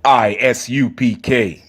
I.S.U.P.K.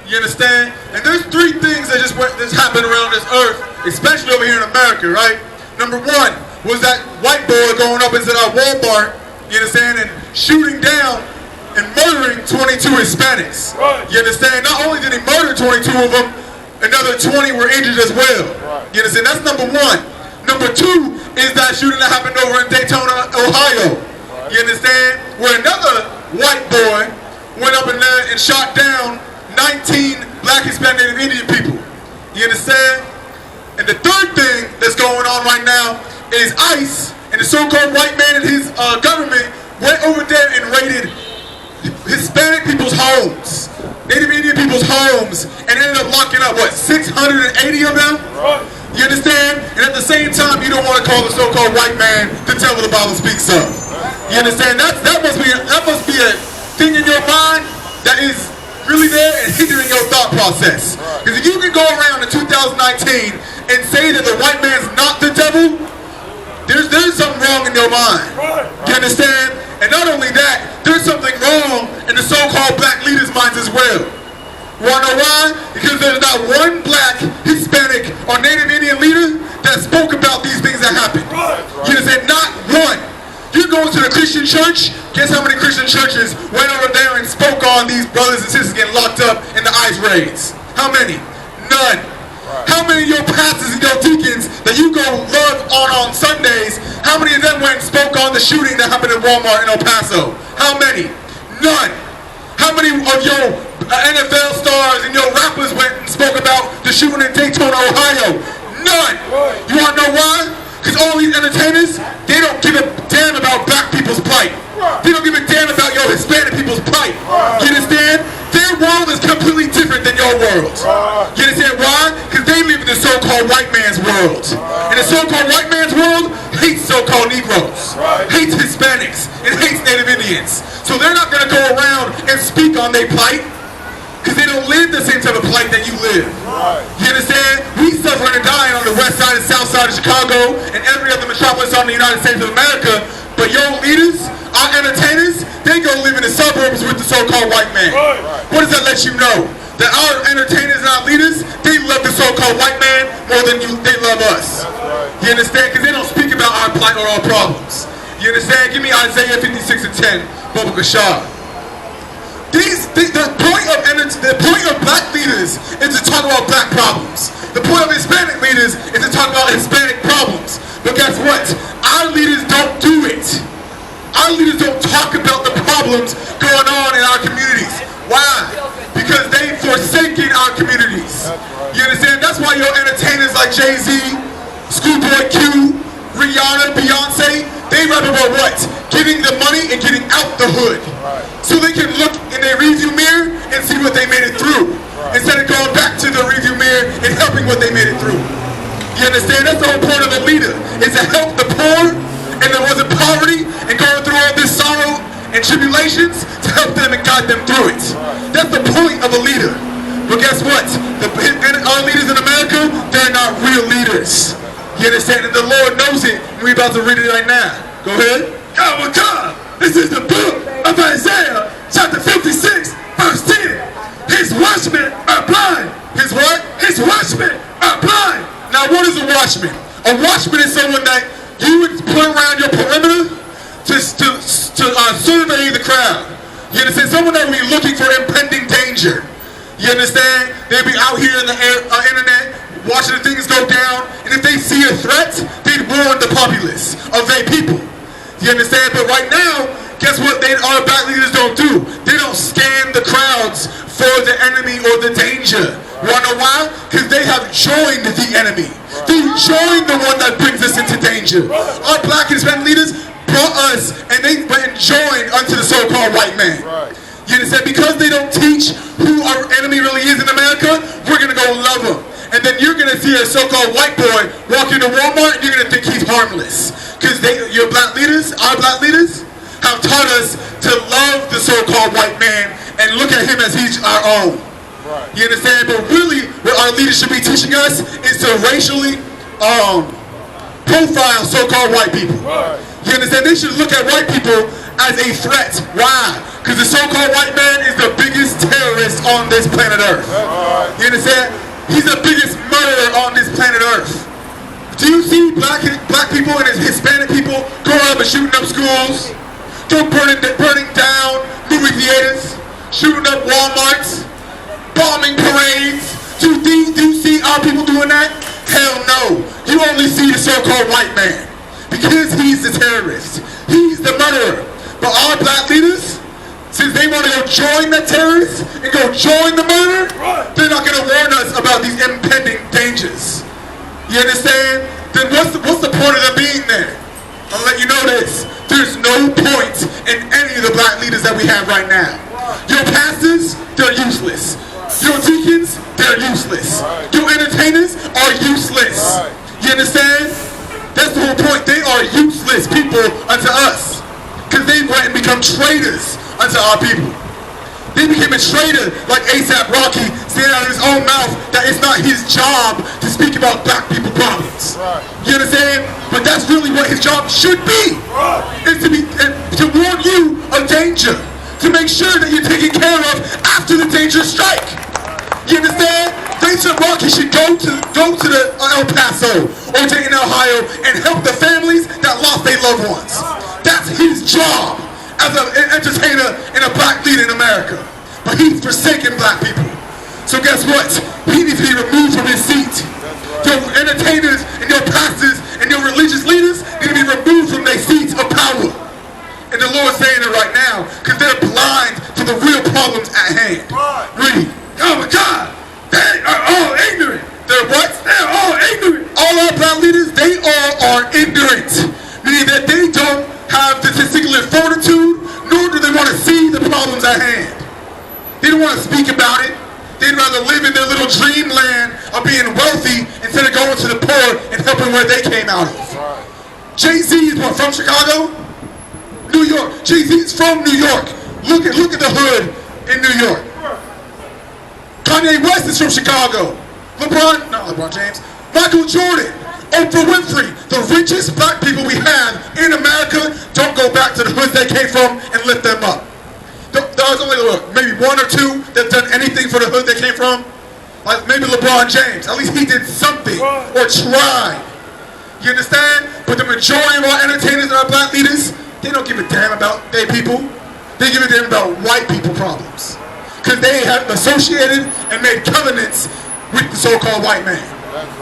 You understand? And there's three things that that's happened around this earth, especially over here in America, right? Number one was that white boy going up into that Walmart, you understand, and shooting down and murdering 22 Hispanics. Right. You understand? Not only did he murder 22 of them, another 20 were injured as well. Right. You understand? That's number one. Number two is that shooting that happened over in Dayton, Ohio. Right. You understand? Where another white boy went up in there and shot down 19 black, Hispanic, Native Indian people. You understand? And the third thing that's going on right now is ICE and the so-called white man and his government went over there and raided Hispanic people's homes, Native Indian people's homes, and ended up locking up, what, 680 of them? Right. You understand? And at the same time, you don't want to call the so-called white man the devil the Bible speaks of. You understand? That must be a thing in your mind that is really there and hindering your thought process. Because if you can go around in 2019 and say that the white man's not the devil, there's something wrong in your mind. You understand? And not only that, there's something wrong in the so-called black leaders' minds as well. Wanna know why? Because there's not one black, Hispanic, or Native Indian leader that spoke about these things that happened. You understand? Not one. You go to the Christian church, guess how many Christian churches went over there and spoke on these brothers and sisters getting locked up in the ICE raids? How many? None. Right. How many of your pastors and your deacons that you go love on Sundays, how many of them went and spoke on the shooting that happened in Walmart in El Paso? How many? None. How many of your NFL stars and your rappers went and spoke about the shooting in Dayton, Ohio? None. Right. You want to know why? Because all these entertainers, they don't give a damn about black people's plight. They don't give a damn about your Hispanic people's plight. You understand? Their world is completely different than your world. You understand why? Because they live in the so-called white man's world. And the so-called white man's world hates so-called Negroes, hates Hispanics, and hates Native Indians. So they're not going to go around and speak on their plight, because they don't live the same type of plight that you live. You understand? We suffer and die on the west side and south side of Chicago and every other metropolis on the United States of America, but your leaders, our entertainers, they go live in the suburbs with the so-called white man. What does that let you know? That our entertainers and our leaders, they love the so-called white man more than they love us. You understand? Because they don't speak about our plight or our problems. You understand? Give me Isaiah 56:10, Baba Kashar. The point of black leaders is to talk about black problems. The point of Hispanic leaders is to talk about Hispanic problems. But guess what? Our leaders don't do it. Our leaders don't talk about the problems going on in our communities. Why? Because they've forsaken our communities. You understand? That's why your entertainers like Jay-Z, Schoolboy Q, Rihanna, Beyonce, they rap about what? Getting the money and getting out the hood. So they can look in their rearview mirror and see what they made it through. Instead of going back to the rearview mirror and helping what they made it through. You understand? That's the whole point of a leader, is to help the poor and the ones in poverty and going through all this sorrow and tribulations to help them and guide them through it. That's the point of a leader. But guess what? Our leaders in America, they're not real leaders. You understand? And the Lord knows it. We're about to read it right now. Go ahead. This is the book of Isaiah, chapter 56, verse 10. His watchmen are blind. His what? His watchmen are blind. Now what is a watchman? A watchman is someone that you would put around survey the crowd. You understand? Someone that will be looking for impending danger. You understand? They'll be out here in the internet watching the things go down, and if they see a threat, they'd warn the populace of their people. You understand? But right now, guess what our black leaders don't do? They don't scan the crowds for the enemy or the danger. Wanna know why? Because they have joined the enemy. They joined the one that brings us into danger. Our black and Hispanic leaders brought us, and they went and joined unto the so-called white man. You understand? Because they don't teach who our enemy really is in America, we're gonna go love them. And then you're gonna see a so-called white boy walk into Walmart, and you're gonna think he's harmless. Because your black leaders, our black leaders, have taught us to love the so-called white man and look at him as he's our own. You understand? But really, what our leaders should be teaching us is to racially profile so-called white people. You understand? They should look at white people as a threat. Why? Because the so-called white man is the biggest terrorist on this planet Earth. You understand? He's the biggest murderer on this planet Earth. Do you see black people and Hispanic people going up and shooting up schools, burning down movie theaters, shooting up Walmarts, bombing parades? Do you see our people doing that? Hell no. You only see the so-called white man because he's the terrorist. He's the murderer. But our black leaders, since they want to go join the terrorists and go join the murder, they're not going to warn us about these impending dangers. You understand? Then what's the point of them being there? I'll let you know this. There's no point in any of the black leaders that we have right now. Your pastors, they're useless. Your deacons, they're useless. Your entertainers are useless. You understand? That's the whole point. They are useless people unto us. Because they went and become traitors unto our people. They became a traitor like A$AP Rocky, saying out of his own mouth that it's not his job to speak about black people problems. You understand? But that's really what his job should be. Is to warn you of danger. To make sure that you're taken care of after the danger strike. You understand? A$AP Rocky should go to the El Paso or Dayton, Ohio and help the families that lost their loved ones. That's his job as an entertainer and a black leader in America. But he's forsaken black people. So guess what? He needs to be removed from his seat. Your entertainers and your pastors and your religious leaders need to be removed from their seats of power. And the Lord's saying it right now because they're blind to the real problems at hand. Read. Oh my God. They are all ignorant. They're what? They're all ignorant. All our black leaders, they all are ignorant. Meaning that they don't have the testicular fortitude, nor do they want to see the problems at hand. They don't want to speak about it. They'd rather live in their little dreamland of being wealthy instead of going to the poor and helping where they came out of. Jay-Z is what, from Chicago? New York. Jay-Z is from New York. Look at the hood in New York. Kanye West is from Chicago. Not LeBron James. Michael Jordan. Oprah Winfrey, the richest black people we have in America, don't go back to the hoods they came from and lift them up. There was only maybe one or two that done anything for the hood they came from. Like maybe LeBron James. At least he did something or tried. You understand? But the majority of our entertainers and our black leaders, they don't give a damn about their people. They give a damn about white people problems. Because they have associated and made covenants with the so-called white man.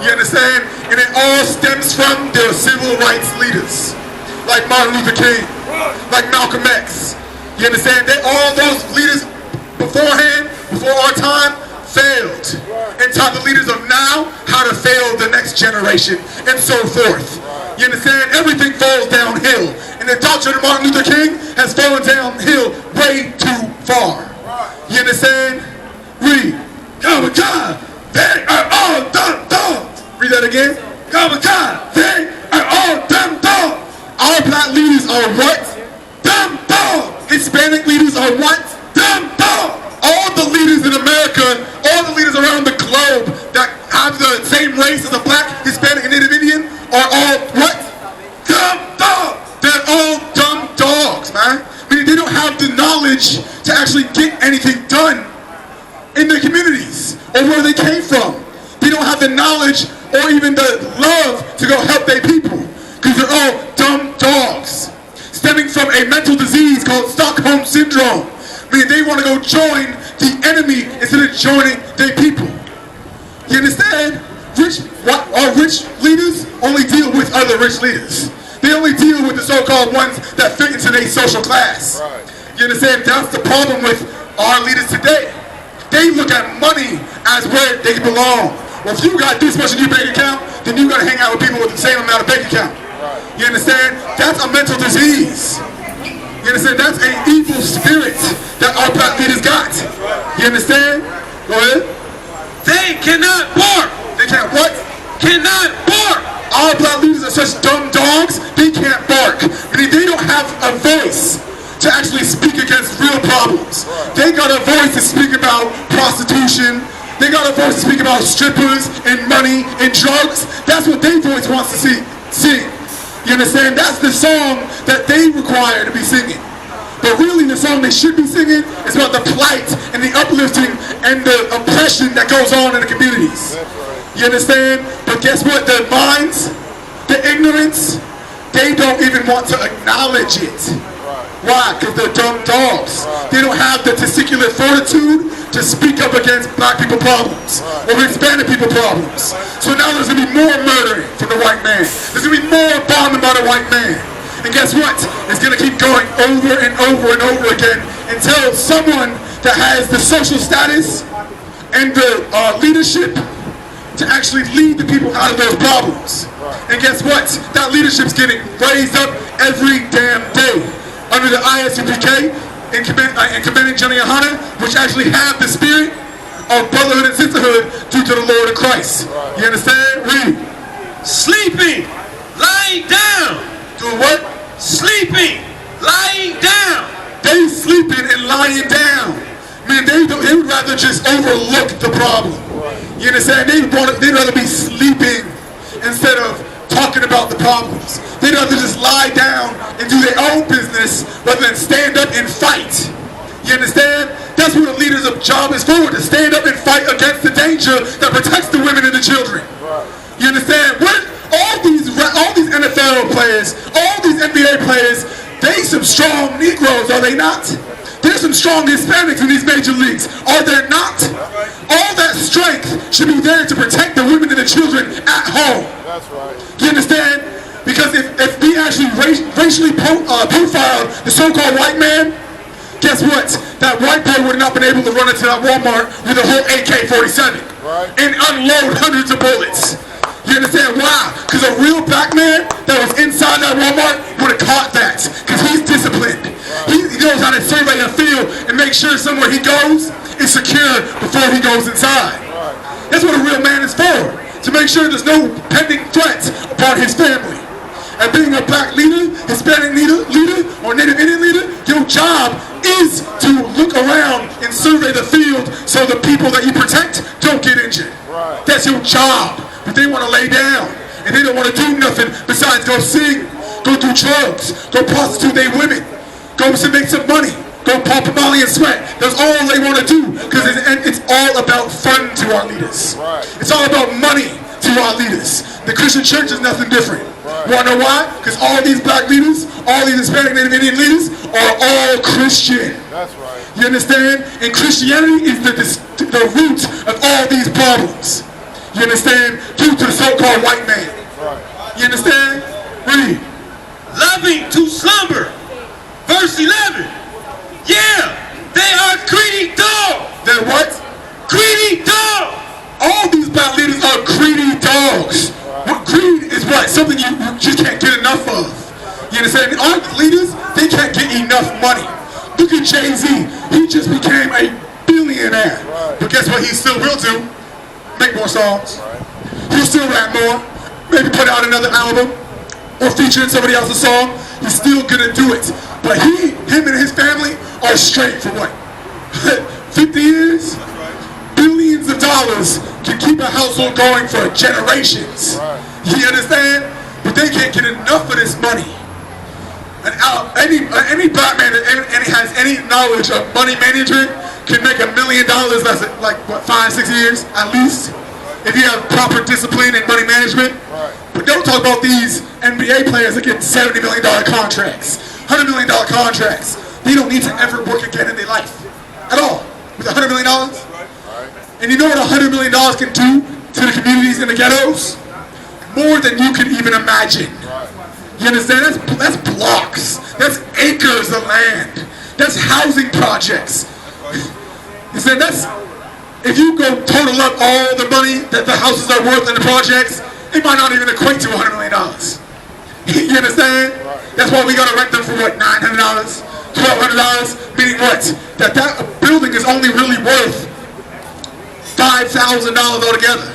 You understand? And it all stems from their civil rights leaders. Like Martin Luther King. Like Malcolm X. You understand? All those leaders beforehand, before our time, failed. And taught the leaders of now how to fail the next generation. And so forth. You understand? Everything falls downhill. And the doctrine of Martin Luther King has fallen downhill way too far. You understand? Read. Oh my God. They are all dumb dogs. Read that again. Oh my God. They are all dumb dogs. Our black leaders are what? Dumb dogs. Hispanic leaders are what? Dumb dogs. All the leaders in America, all the leaders around the globe that have the same race as a black, Hispanic, and Native Indian are all what? Dumb dogs. They're all dumb dogs, man. Meaning they don't have the knowledge to actually get anything done in their communities or where they came from. They don't have the knowledge or even the love to go help their people because they're all dumb dogs stemming from a mental disease called syndrome. Meaning they want to go join the enemy instead of joining their people. You understand? Our rich leaders only deal with other rich leaders. They only deal with the so-called ones that fit into their social class. Right. You understand? That's the problem with our leaders today. They look at money as where they belong. Well, if you got this much in your bank account, then you got to hang out with people with the same amount of bank account. Right. You understand? That's a mental disease. You understand? That's an evil spirit that our black leaders got. You understand? Go ahead. They cannot bark. They can't what? Cannot bark. Our black leaders are such dumb dogs, they can't bark. Meaning they don't have a voice to actually speak against real problems. They got a voice to speak about prostitution. They got a voice to speak about strippers and money and drugs. That's what their voice wants to sing. You understand? That's the song that they require to be singing. But really the song they should be singing is about the plight and the uplifting and the oppression that goes on in the communities. You understand? But guess what? Their minds, the ignorance, they don't even want to acknowledge it. Why? Because they're dumb dogs. They don't have the testicular fortitude to speak up against black people problems or Hispanic people problems. So now there's going to be more murdering from the white man. There's going to be more bombing by the white man. And guess what? It's going to keep going over and over and over again until someone that has the social status and the leadership to actually lead the people out of those problems. And guess what? That leadership's getting raised up every damn day under the I.S.U.P.K and commending GEN.YAHANNA, which actually have the spirit of brotherhood and sisterhood due to the Lord of Christ. You understand? Read. Sleeping, lying down. Doing what? Sleeping, lying down. They sleeping and lying down. Man, they would rather just overlook the problem. You understand? They'd rather be sleeping instead of talking about the problems. They'd rather just lie down and do their own business rather than stand up and fight. You understand? That's what a leader's job is for, to stand up and fight against the danger that protects the women and the children. You understand? All these NFL players, all these NBA players, they some strong Negroes, are they not? There's some strong Hispanics in these major leagues, are there not? All that strength should be there to protect the women and the children at home. That's right. You understand? Because if we actually racially profiled the so-called white man, guess what? That white boy would have not been able to run into that Walmart with a whole AK-47 and unload hundreds of bullets. You understand why? Because a real black man that was inside that Walmart would have caught that. Because he's disciplined. He knows how to survey a field and make sure somewhere he goes is secure before he goes inside. That's what a real man is for. To make sure there's no pending threats upon his family. And being a black leader, Hispanic leader, or Native Indian leader, your job is to look around and survey the field so the people that you protect don't get injured. That's your job. But they want to lay down. And they don't want to do nothing besides go sing, go do drugs, go prostitute their women, go make some money, go pop Molly and sweat. That's all they want to do. Because it's all about fun to our leaders. It's all about money to our leaders. The Christian church is nothing different. Want to know why? Because all these black leaders, all these Hispanic Native Indian leaders are all Christian. That's right. You understand? And Christianity is the root of all these problems. You understand? Due to the so-called white man. You understand? Read. Loving to slumber. Verse 11. Yeah, they are greedy dogs. They're what? Greedy dogs. All these black leaders are greedy dogs. What greed is what? Something you just can't get enough of. You understand? Our leaders, they can't get enough money. Look at Jay-Z. He just became a billionaire. But guess what he still will do? Make more songs. He'll still rap more. Maybe put out another album or feature in somebody else's song. He's still gonna do it. But him and his family are straight for what? 50 years? Billions of dollars can keep a household going for generations. You understand? But they can't get enough of this money. And any black man that has any knowledge of money management can make $1 million less than like what, 5-6 years at least, if you have proper discipline and money management. But don't talk about these NBA players that get $70 million contracts, $100 million contracts. they don't need to ever work again in their life. At all. With $100 million. And you know what $100 million can do to the communities in the ghettos? More than you can even imagine. You understand? That's blocks. That's acres of land. That's housing projects. You said that's, if you go total up all the money that the houses are worth in the projects, it might not even equate to $100 million. You understand? That's why we gotta rent them for what, $900, $1,200? Meaning what? That building is only really worth $5,000 altogether.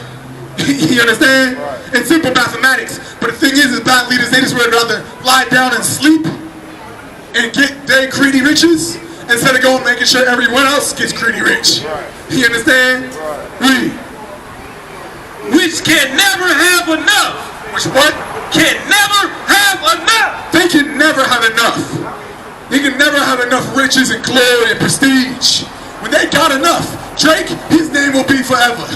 You understand? It's simple mathematics. But the thing is black leaders, they just would rather lie down and sleep and get their greedy riches instead of going making sure everyone else gets greedy rich. You understand? Read. Which can never have enough. Which what? Can never have enough. They can never have enough. They can never have enough riches and glory and prestige. When they got enough, Drake, his name will be forever.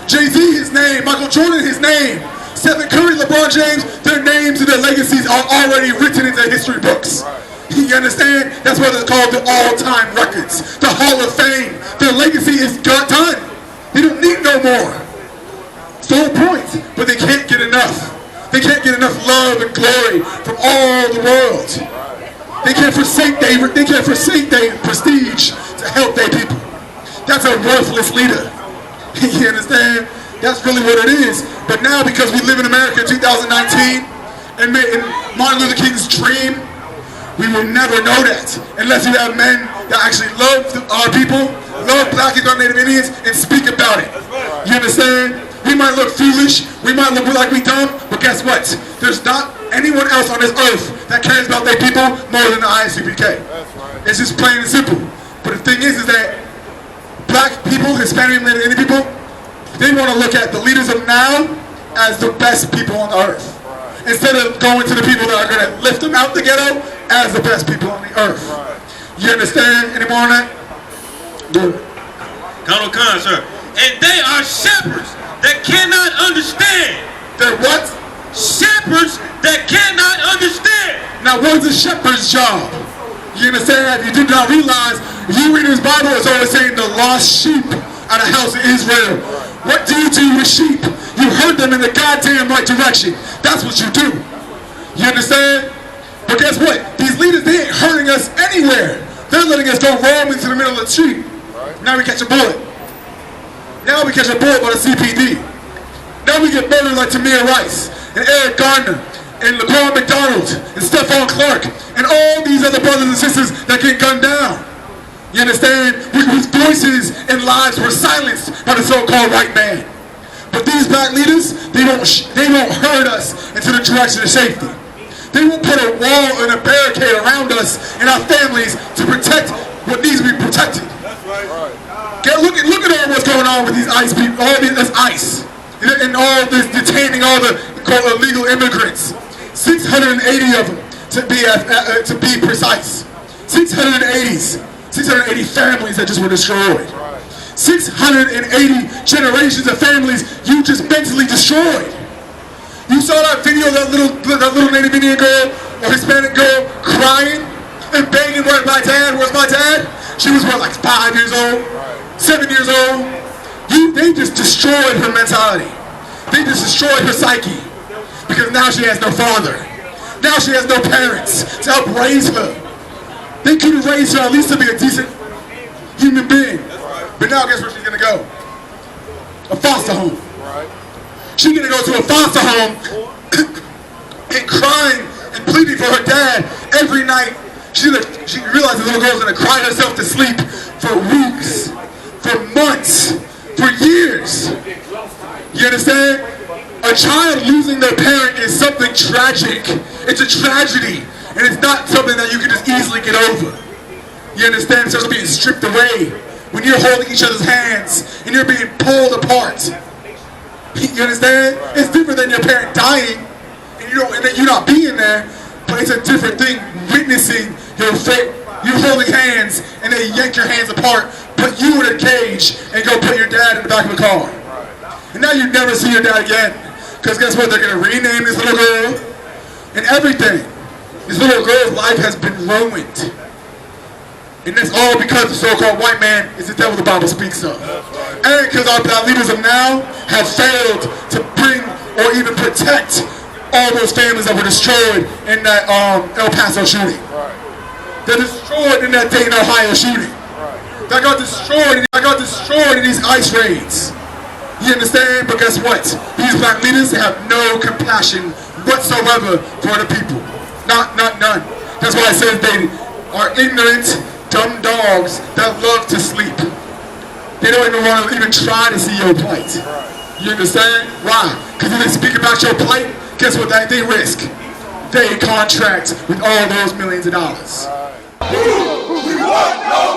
Jay-Z, his name. Michael Jordan, his name. Stephen Curry, LeBron James, their names and their legacies are already written into history books. You understand? That's why they're called the all-time records. The Hall of Fame. Their legacy is done. They don't need no more. It's the whole point. But they can't get enough. They can't get enough love and glory from all the world. They can't forsake their prestige to help their people. That's a worthless leader. You understand? That's really what it is. But now, because we live in America in 2019 and Martin Luther King's dream, we will never know that unless you have men that actually love our people, love black and Native Indians, and speak about it. You understand? We might look foolish, we might look like we dumb, but guess what? There's not anyone else on this earth that cares about their people more than the I.S.U.P.K. It's just plain and simple. But the thing is that black people, Hispanic and Native people, they want to look at the leaders of now as the best people on the earth. Instead of going to the people that are going to lift them out the ghetto as the best people on the earth. You understand? Any more on that? Good. Colonel Khan, sir. And they are shepherds that cannot understand. They're what? Shepherds that cannot understand. Now, what's a shepherd's job? You understand? If you did not realize, if you read his Bible, it's always saying the lost sheep out of the house of Israel. What do you do with sheep? You herd them in the goddamn right direction. That's what you do. You understand? But guess what? These leaders, they ain't hurting us anywhere. They're letting us go roam into the middle of the street. Now we catch a bullet. Now we catch a bullet by the CPD. Now we get murdered like Tamir Rice and Eric Garner and LaQuan McDonald and Stephon Clark and all these other brothers and sisters that get gunned down. You understand? Whose voices and lives were silenced by the so-called white man. But these black leaders, they won't herd us into the direction of safety. They won't put a wall and a barricade around us and our families to protect what needs to be protected. That's right. Look at all what's going on with these ICE people, all this ICE, and all this detaining all the illegal immigrants. 680 of them, to be precise. 680 families that just were destroyed. 680 generations of families you just mentally destroyed. You saw that video of that little Native Indian girl or Hispanic girl crying and begging, "Where's my dad? Where's my dad?" She was what, like 5 years old, 7 years old. They just destroyed her mentality. They just destroyed her psyche because now she has no father. Now she has no parents to help raise her. They could have raised her at least to be a decent human being. But now guess where she's gonna go? A foster home. She's gonna go to a foster home and crying and pleading for her dad every night. She realizes the little girl's gonna cry herself to sleep for weeks, for months, for years. You understand? A child losing their parent is something tragic. It's a tragedy. And it's not something that you can just easily get over. You understand? It's just being stripped away. When you're holding each other's hands and you're being pulled apart. You understand? It's different than your parent dying and you're not being there, but it's a different thing witnessing your fate. You're holding hands and they yank your hands apart, put you in a cage and go put your dad in the back of a car. And now you never see your dad again. Because guess what? They're going to rename this little girl and everything. This little girl's life has been ruined. And that's all because the so-called white man is the devil the Bible speaks of. And because our black leaders of now have failed to bring or even protect all those families that were destroyed in that El Paso shooting. They're destroyed in that Dayton, Ohio shooting. That got destroyed in these ICE raids. You understand? But guess what? These black leaders have no compassion whatsoever for the people. None. That's why it says they are ignorant, dumb dogs that love to sleep. They don't even want to even try to see your plight. You understand? Why? Because if they speak about your plight, guess what they risk? They contract with all those millions of dollars. We want no